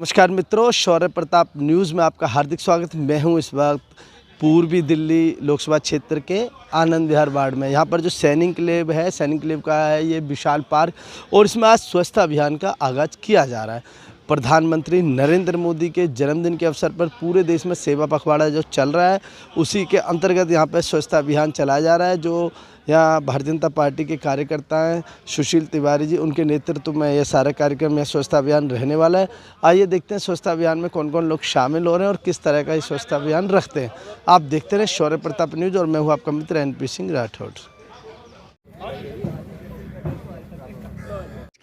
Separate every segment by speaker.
Speaker 1: नमस्कार मित्रों, शौर्य प्रताप न्यूज़ में आपका हार्दिक स्वागत। मैं हूं इस वक्त पूर्वी दिल्ली लोकसभा क्षेत्र के आनंद विहार वार्ड में। यहां पर जो सैनिक क्लब है, सैनिक क्लब का है ये विशाल पार्क, और इसमें आज स्वच्छता अभियान का आगाज़ किया जा रहा है। प्रधानमंत्री नरेंद्र मोदी के जन्मदिन के अवसर पर पूरे देश में सेवा पखवाड़ा जो चल रहा है, उसी के अंतर्गत यहाँ पर स्वच्छता अभियान चलाया जा रहा है। जो यहाँ भारतीय जनता पार्टी के कार्यकर्ता हैं, सुशील तिवारी जी, उनके नेतृत्व में यह सारा कार्यक्रम या स्वच्छता अभियान रहने वाला है। आइए देखते हैं स्वच्छता अभियान में कौन कौन लोग शामिल हो रहे हैं और किस तरह का ये स्वच्छता अभियान रखते हैं। आप देखते रहे शौर्य प्रताप न्यूज़, और मैं हूँ आपका मित्र एनपी सिंह राठौड़।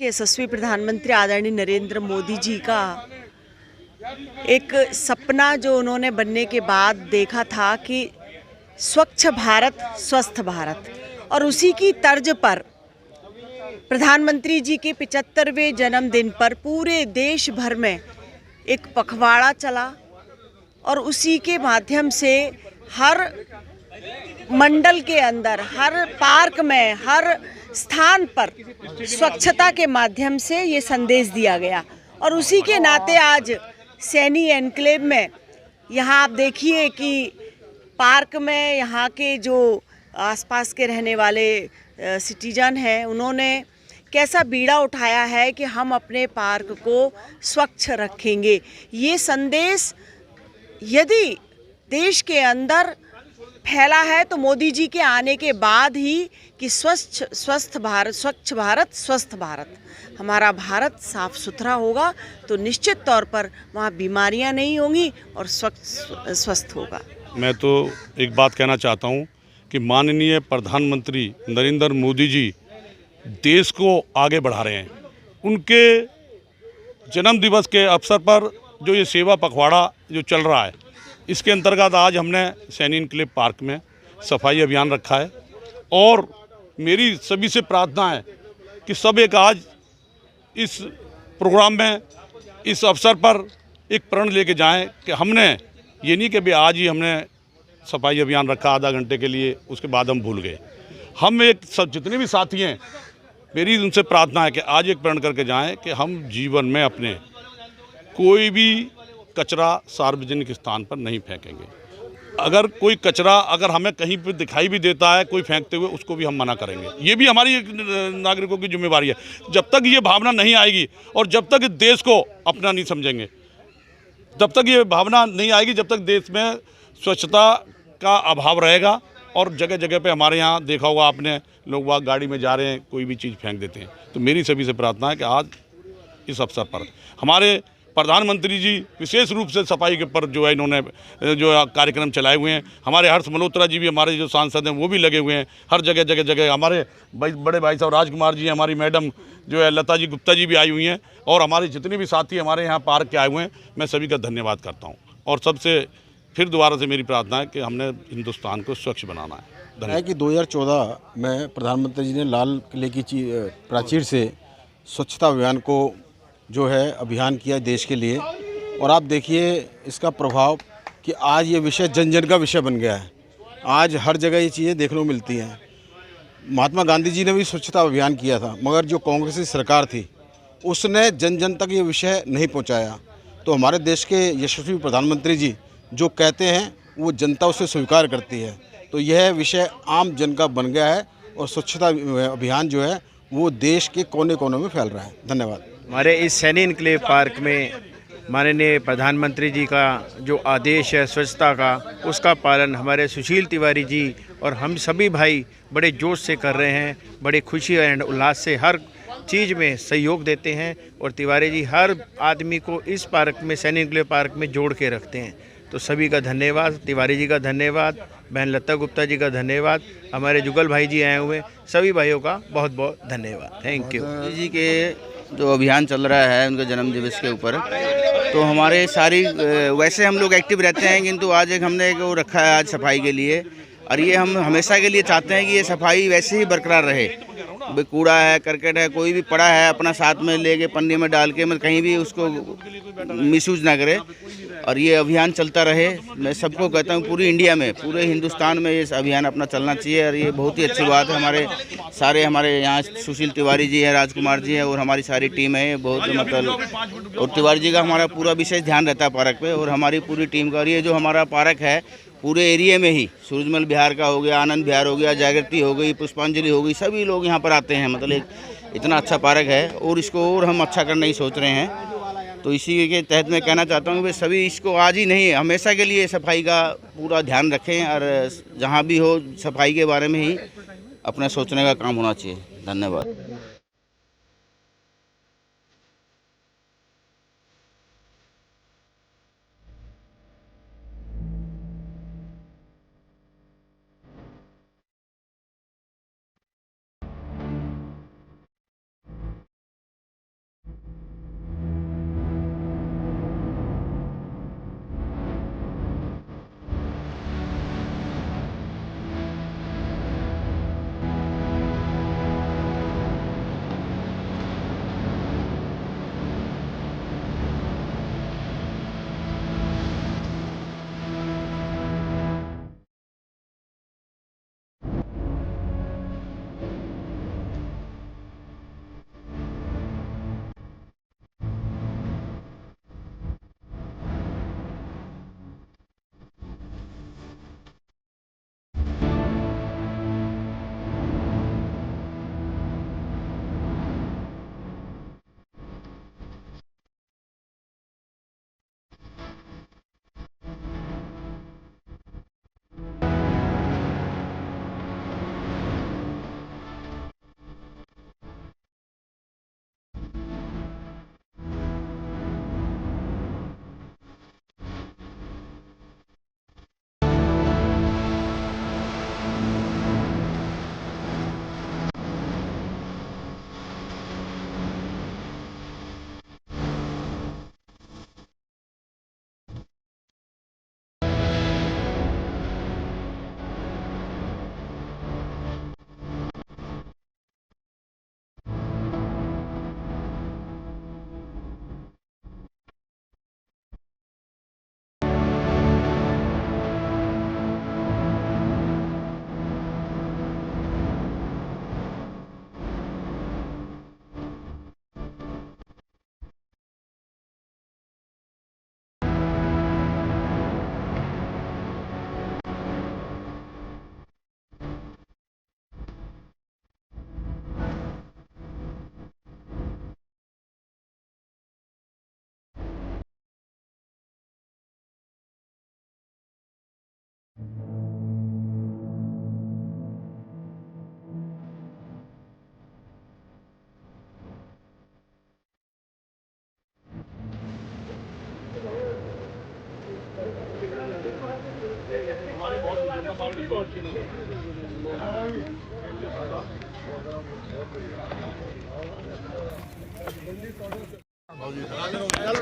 Speaker 2: यशस्वी प्रधानमंत्री आदरणीय नरेंद्र मोदी जी का एक सपना जो उन्होंने बनने के बाद देखा था कि स्वच्छ भारत स्वस्थ भारत, और उसी की तर्ज पर प्रधानमंत्री जी के 75वें जन्मदिन पर पूरे देश भर में एक पखवाड़ा चला, और उसी के माध्यम से हर मंडल के अंदर, हर पार्क में, हर स्थान पर स्वच्छता के माध्यम से ये संदेश दिया गया। और उसी के नाते आज सैनी एनक्लेव में यहाँ आप देखिए कि पार्क में यहाँ के जो आसपास के रहने वाले सिटीजन हैं, उन्होंने कैसा बीड़ा उठाया है कि हम अपने पार्क को स्वच्छ रखेंगे। ये संदेश यदि देश के अंदर फैला है तो मोदी जी के आने के बाद ही, कि स्वच्छ भारत स्वस्थ भारत, हमारा भारत साफ सुथरा होगा तो निश्चित तौर पर वहाँ बीमारियाँ नहीं होंगी और स्वस्थ होगा।
Speaker 3: मैं तो एक बात कहना चाहता हूँ कि माननीय प्रधानमंत्री नरेंद्र मोदी जी देश को आगे बढ़ा रहे हैं। उनके जन्मदिवस के अवसर पर जो ये सेवा पखवाड़ा जो चल रहा है, इसके अंतर्गत आज हमने सैनी एनक्लेव पार्क में सफाई अभियान रखा है। और मेरी सभी से प्रार्थना है कि सब एक आज इस प्रोग्राम में, इस अवसर पर एक प्रण लेके जाएं कि हमने ये नहीं कि भाई आज ही हमने सफाई अभियान रखा आधा घंटे के लिए, उसके बाद हम भूल गए। हम एक सब जितने भी साथी हैं, मेरी उनसे प्रार्थना है कि आज एक प्रण करके जाएं कि हम जीवन में अपने कोई भी कचरा सार्वजनिक स्थान पर नहीं फेंकेंगे। अगर कोई कचरा अगर हमें कहीं पर दिखाई भी देता है कोई फेंकते हुए, उसको भी हम मना करेंगे। ये भी हमारी नागरिकों की जिम्मेवारी है। जब तक ये भावना नहीं आएगी और जब तक देश को अपना नहीं समझेंगे, जब तक ये भावना नहीं आएगी, जब तक देश में स्वच्छता का अभाव रहेगा। और जगह जगह पे हमारे यहाँ देखा होगा आपने, लोग वहाँ गाड़ी में जा रहे हैं, कोई भी चीज़ फेंक देते हैं। तो मेरी सभी से प्रार्थना है कि आज इस अवसर पर हमारे प्रधानमंत्री जी विशेष रूप से सफाई के ऊपर जो है इन्होंने जो कार्यक्रम चलाए हुए हैं। हमारे हर्ष मल्होत्रा जी भी, हमारे जो सांसद हैं, वो भी लगे हुए हैं हर जगह जगह जगह। हमारे बड़े भाई साहब राजकुमार जी, हमारी मैडम जो है लता जी गुप्ता जी भी आई हुई हैं, और हमारे जितने भी साथी हमारे यहाँ पार्क के आए हुए हैं, मैं सभी का धन्यवाद करता हूँ। और सबसे फिर दोबारा से मेरी प्रार्थना है कि हमने हिंदुस्तान को स्वच्छ बनाना है।
Speaker 4: है कि 2014 में प्रधानमंत्री जी ने लाल किले की प्राचीर से स्वच्छता अभियान को जो है अभियान किया देश के लिए। और आप देखिए इसका प्रभाव कि आज ये विषय जन जन का विषय बन गया है। आज हर जगह ये चीज़ें देखने को मिलती हैं। महात्मा गांधी जी ने भी स्वच्छता अभियान किया था, मगर जो कांग्रेस की सरकार थी उसने जन जन तक ये विषय नहीं पहुंचाया। तो हमारे देश के यशस्वी प्रधानमंत्री जी जो कहते हैं वो जनता उसे स्वीकार करती है। तो यह विषय आम जन का बन गया है, और स्वच्छता अभियान जो है वो देश के कोने कोने में फैल रहा है। धन्यवाद।
Speaker 5: हमारे इस सैनी एनक्लेव पार्क में माननीय प्रधानमंत्री जी का जो आदेश है स्वच्छता का, उसका पालन हमारे सुशील तिवारी जी और हम सभी भाई बड़े जोश से कर रहे हैं। बड़े खुशी और उल्लास से हर चीज़ में सहयोग देते हैं, और तिवारी जी हर आदमी को इस पार्क में, सैनी एनक्लेव पार्क में जोड़ के रखते हैं। तो सभी का धन्यवाद, तिवारी जी का धन्यवाद, बहन लता गुप्ता जी का धन्यवाद, हमारे जुगल भाई जी आए हुए, सभी भाइयों का बहुत बहुत धन्यवाद। Thank you.
Speaker 6: जी के जो अभियान चल रहा है उनके जन्मदिवस के ऊपर, तो हमारे सारी वैसे हम लोग एक्टिव रहते हैं, किंतु आज एक हमने एक वो रखा है आज सफाई के लिए। और ये हम हमेशा के लिए चाहते हैं कि ये सफाई वैसे ही बरकरार रहे। कूड़ा है, करकट है, कोई भी पड़ा है, अपना साथ में लेके पन्नी में डाल के, मतलब कहीं भी उसको मिसयूज ना करे। और ये अभियान चलता रहे। मैं सबको कहता हूँ पूरी इंडिया में, पूरे हिंदुस्तान में ये अभियान अपना चलना चाहिए और ये बहुत ही अच्छी बात है। हमारे यहाँ सुशील तिवारी जी हैं, राजकुमार जी हैं और हमारी सारी टीम है, बहुत मतलब, और तिवारी जी का हमारा पूरा विशेष ध्यान रहता है पार्क पे और हमारी पूरी टीम का। और ये जो हमारा पार्क है पूरे एरिया में ही, सूरजमल विहार का हो गया, आनंद विहार हो गया, जागृति हो गई, पुष्पांजलि हो गई, सभी लोग यहाँ पर आते हैं। मतलब एक इतना अच्छा पार्क है और इसको और हम अच्छा करने ही सोच रहे हैं। तो इसी के तहत मैं कहना चाहता हूँ कि सभी इसको आज ही नहीं, हमेशा के लिए सफाई का पूरा ध्यान रखें और जहाँ भी हो सफाई के बारे में ही अपना सोचने का काम होना चाहिए। धन्यवाद।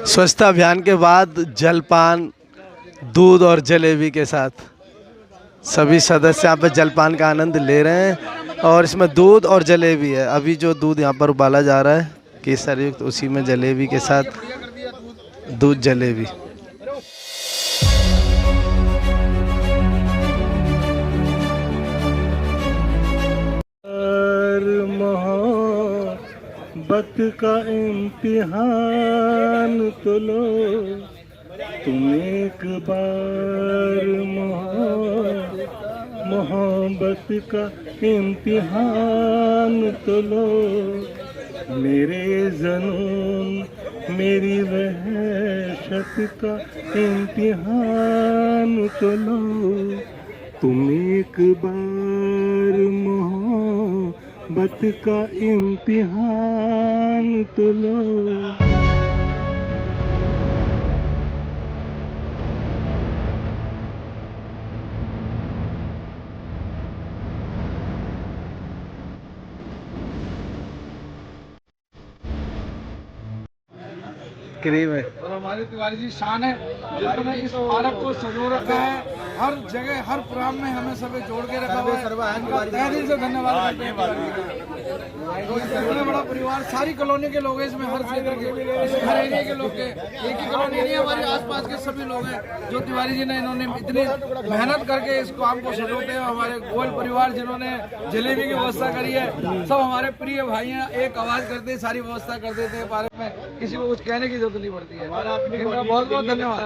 Speaker 1: स्वच्छता अभियान के बाद जलपान, दूध और जलेबी के साथ सभी सदस्य यहाँ पर जलपान का आनंद ले रहे हैं और इसमें दूध और जलेबी है। अभी जो दूध यहाँ पर उबाला जा रहा है केसर युक्त, उसी में जलेबी के साथ दूध जलेबी। मोहब्बत का इम्तिहान तो लो तुम एक बार, मोहब्बत का इम्तिहान तो लो। मेरे जुनून मेरी वहशत का इम्तिहान तो लो तुम एक बार, मोहब्बत का इम्तिहान तो लो।
Speaker 7: और हमारे तिवारी जी शान है जिन्होंने इस पार्क को संजो रखा है हर जगह हर प्रोग्राम में हमें सभी जोड़ के रखा हुआ है। उनका तहे दिल से धन्यवाद करते हैं। तो इतना बड़ा परिवार, सारी कॉलोनी के लोग हैं इसमें, हर क्षेत्र के, हर एरिया के लोग हैं। एक ही कॉलोनी नहीं, हमारी आसपास के सभी लोग हैं जो तिवारी जी ने इन्होंने इतनी मेहनत करके इस काम को सजोते हैं। हमारे गोयल परिवार जिन्होंने जलेबी की व्यवस्था करी है, सब हमारे प्रिय भाई हैं, एक आवाज़ करते सारी व्यवस्था कर देते हैं। बारे में किसी को कुछ कहने की जरूरत नहीं पड़ती है। इनका बहुत बहुत धन्यवाद।